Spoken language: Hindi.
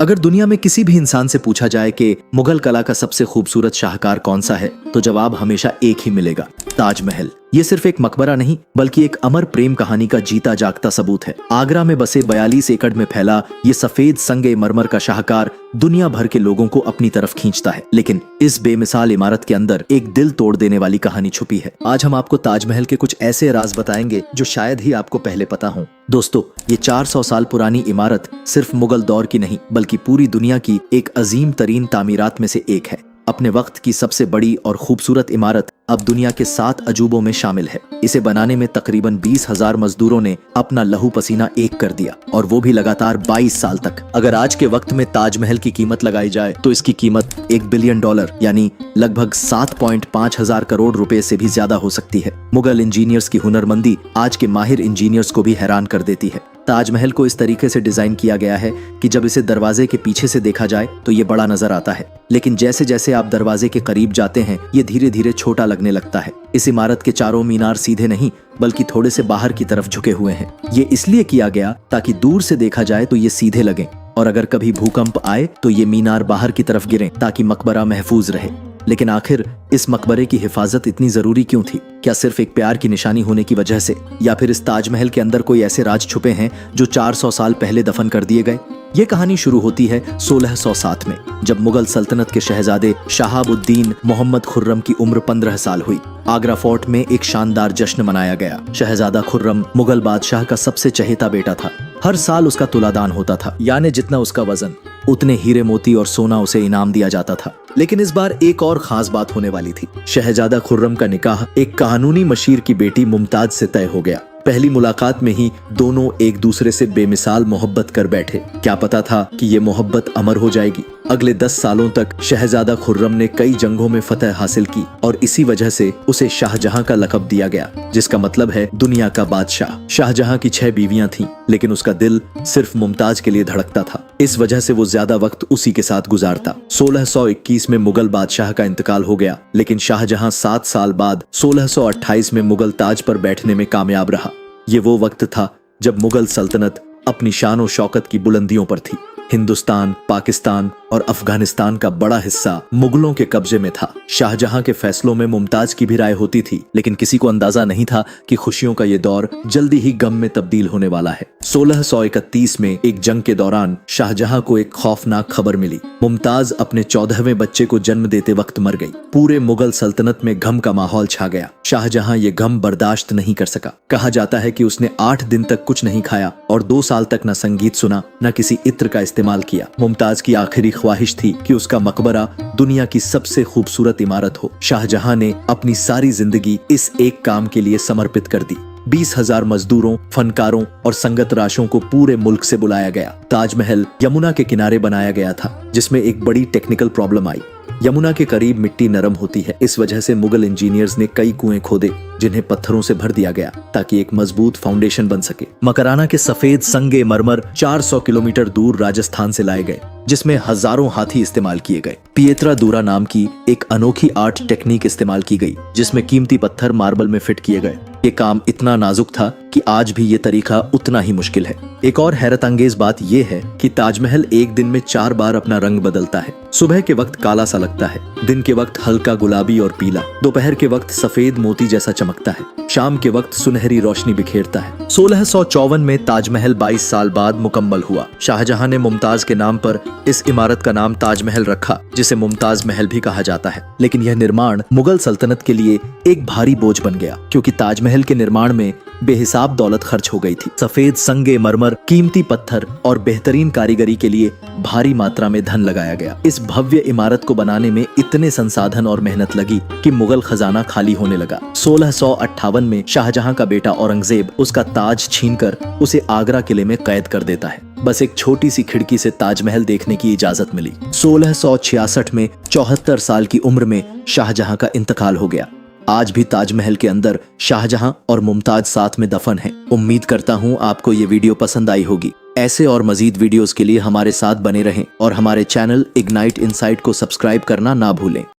अगर दुनिया में किसी भी इंसान से पूछा जाए कि मुगल कला का सबसे खूबसूरत शाहकार कौन सा है, तो जवाब हमेशा एक ही मिलेगा, ताजमहल। ये सिर्फ एक मकबरा नहीं बल्कि एक अमर प्रेम कहानी का जीता जागता सबूत है। आगरा में बसे 42 एकड़ में फैला ये सफेद संगे मरमर का शाहकार दुनिया भर के लोगों को अपनी तरफ खींचता है। लेकिन इस बेमिसाल इमारत के अंदर एक दिल तोड़ देने वाली कहानी छुपी है। आज हम आपको ताजमहल के कुछ ऐसे राज बताएंगे जो शायद ही आपको पहले पता हो। दोस्तों, ये 400 साल पुरानी इमारत सिर्फ मुगल दौर की नहीं बल्कि पूरी दुनिया की एक अजीम तरीन तामीरात में से एक है। अपने वक्त की सबसे बड़ी और खूबसूरत इमारत अब दुनिया के 7 अजूबों में शामिल है। इसे बनाने में तकरीबन 20,000 मजदूरों ने अपना लहू पसीना एक कर दिया, और वो भी लगातार 22 साल तक। अगर आज के वक्त में ताजमहल की कीमत लगाई जाए तो इसकी कीमत $1 बिलियन यानी लगभग 7.5 हजार करोड़ रुपए से भी ज्यादा हो सकती है। मुगल इंजीनियर्स की हुनरमंदी आज के माहिर इंजीनियर्स को भी हैरान कर देती है। ताजमहल को इस तरीके से डिजाइन किया गया है कि जब इसे दरवाजे के पीछे से देखा जाए तो ये बड़ा नजर आता है, लेकिन जैसे जैसे आप दरवाजे के करीब जाते हैं ये धीरे धीरे छोटा लगने लगता है। इस इमारत के चारों मीनार सीधे नहीं बल्कि थोड़े से बाहर की तरफ झुके हुए हैं। ये इसलिए किया गया ताकि दूर से देखा जाए तो ये सीधे लगें, और अगर कभी भूकंप आए तो ये मीनार बाहर की तरफ गिरें ताकि मकबरा महफूज रहे। लेकिन आखिर इस मकबरे की हिफाजत इतनी जरूरी क्यों थी? क्या सिर्फ एक प्यार की निशानी होने की वजह से, या फिर इस ताजमहल के अंदर कोई ऐसे राज छुपे हैं जो 400 साल पहले दफन कर दिए गए? ये कहानी शुरू होती है 1607 में, जब मुगल सल्तनत के शहजादे शहाबुद्दीन मोहम्मद खुर्रम की उम्र 15 साल हुई। आगरा फोर्ट में एक शानदार जश्न मनाया गया। शहजादा खुर्रम मुगल बादशाह का सबसे चहेता बेटा था। हर साल उसका तुलादान होता था, यानी जितना उसका वजन उतने हीरे मोती और सोना उसे इनाम दिया जाता था। लेकिन इस बार एक और खास बात होने वाली थी। शहजादा खुर्रम का निकाह एक कानूनी मशीर की बेटी मुमताज से तय हो गया। पहली मुलाकात में ही दोनों एक दूसरे से बेमिसाल मोहब्बत कर बैठे। क्या पता था कि ये मोहब्बत अमर हो जाएगी। अगले 10 सालों तक शहजादा खुर्रम ने कई जंगों में फतह हासिल की, और इसी वजह से उसे शाहजहां का लक़ब दिया गया, जिसका मतलब है दुनिया का बादशाह। शाहजहां की 6 बीवियां थीं, लेकिन उसका दिल सिर्फ मुमताज के लिए धड़कता था। इस वजह से वो ज्यादा वक्त उसी के साथ गुजारता। 1621 में मुगल बादशाह का इंतकाल हो गया, लेकिन शाहजहां 7 साल बाद 1628 में मुगल ताज पर बैठने में कामयाब रहा। ये वो वक्त था जब मुगल सल्तनत अपनी शान और शौकत की बुलंदियों पर थी। हिंदुस्तान, पाकिस्तान और अफगानिस्तान का बड़ा हिस्सा मुगलों के कब्जे में था। शाहजहां के फैसलों में मुमताज की भी राय होती थी, लेकिन किसी को अंदाजा नहीं था कि खुशियों का ये दौर जल्दी ही गम में तब्दील होने वाला है। 1631 में एक जंग के दौरान शाहजहां को एक खौफनाक खबर मिली। मुमताज अपने 14वें बच्चे को जन्म देते वक्त मर गई। पूरे मुगल सल्तनत में गम का माहौल छा गया। शाहजहां ये गम बर्दाश्त नहीं कर सका। कहा जाता है कि उसने 8 दिन तक कुछ नहीं खाया और 2 साल तक न संगीत सुना न किसी इत्र का इस्तेमाल किया। मुमताज की आखिरी ख्वाहिश थी कि उसका मकबरा दुनिया की सबसे खूबसूरत इमारत हो। शाहजहां ने अपनी सारी जिंदगी इस एक काम के लिए समर्पित कर दी। 20,000 मजदूरों, फनकारों और संगत राशों को पूरे मुल्क से बुलाया गया। ताजमहल यमुना के किनारे बनाया गया था, जिसमें एक बड़ी टेक्निकल प्रॉब्लम आई। यमुना के करीब मिट्टी नरम होती है। इस वजह से मुगल इंजीनियर्स ने कई कुएं खोदे, जिन्हें पत्थरों से भर दिया गया ताकि एक मजबूत फाउंडेशन बन सके। मकराना के सफेद संगे मरमर 400 किलोमीटर दूर राजस्थान से लाए गए, जिसमें हजारों हाथी इस्तेमाल किए गए। पिएत्रा दूरा नाम की एक अनोखी आर्ट टेक्निक इस्तेमाल की गई, जिसमें कीमती पत्थर मार्बल में फिट किए गए। ये काम इतना नाजुक था कि आज भी ये तरीका उतना ही मुश्किल है। एक और हैरत अंगेज बात यह है कि ताजमहल एक दिन में 4 बार अपना रंग बदलता है। सुबह के वक्त काला सा लगता है, दिन के वक्त हल्का गुलाबी और पीला, दोपहर के वक्त सफेद मोती जैसा चमकता है, शाम के वक्त सुनहरी रोशनी बिखेरता है। 1654 में ताजमहल 22 साल बाद मुकम्मल हुआ। शाहजहां ने मुमताज के नाम पर इस इमारत का नाम ताजमहल रखा, जिसे मुमताज महल भी कहा जाता है। लेकिन यह निर्माण मुगल सल्तनत के लिए एक भारी बोझ बन गया, क्योंकि ताजमहल के निर्माण में बेहिसाब दौलत खर्च हो गई थी। सफेद संगे मरमर, कीमती पत्थर और बेहतरीन कारीगरी के लिए भारी मात्रा में धन लगाया गया। इस भव्य इमारत को बनाने में इतने संसाधन और मेहनत लगी कि मुगल खजाना खाली होने लगा। 1658 में शाहजहां का बेटा औरंगजेब उसका ताज छीनकर उसे आगरा किले में कैद कर देता है। बस एक छोटी सी खिड़की से ताजमहल देखने की इजाजत मिली। 1666 में 74 साल की उम्र में शाहजहां का इंतकाल हो गया। आज भी ताजमहल के अंदर शाहजहां और मुमताज साथ में दफन हैं। उम्मीद करता हूं आपको ये वीडियो पसंद आई होगी। ऐसे और मजीद वीडियोस के लिए हमारे साथ बने रहें और हमारे चैनल इग्नाइट इनसाइट को सब्सक्राइब करना ना भूलें।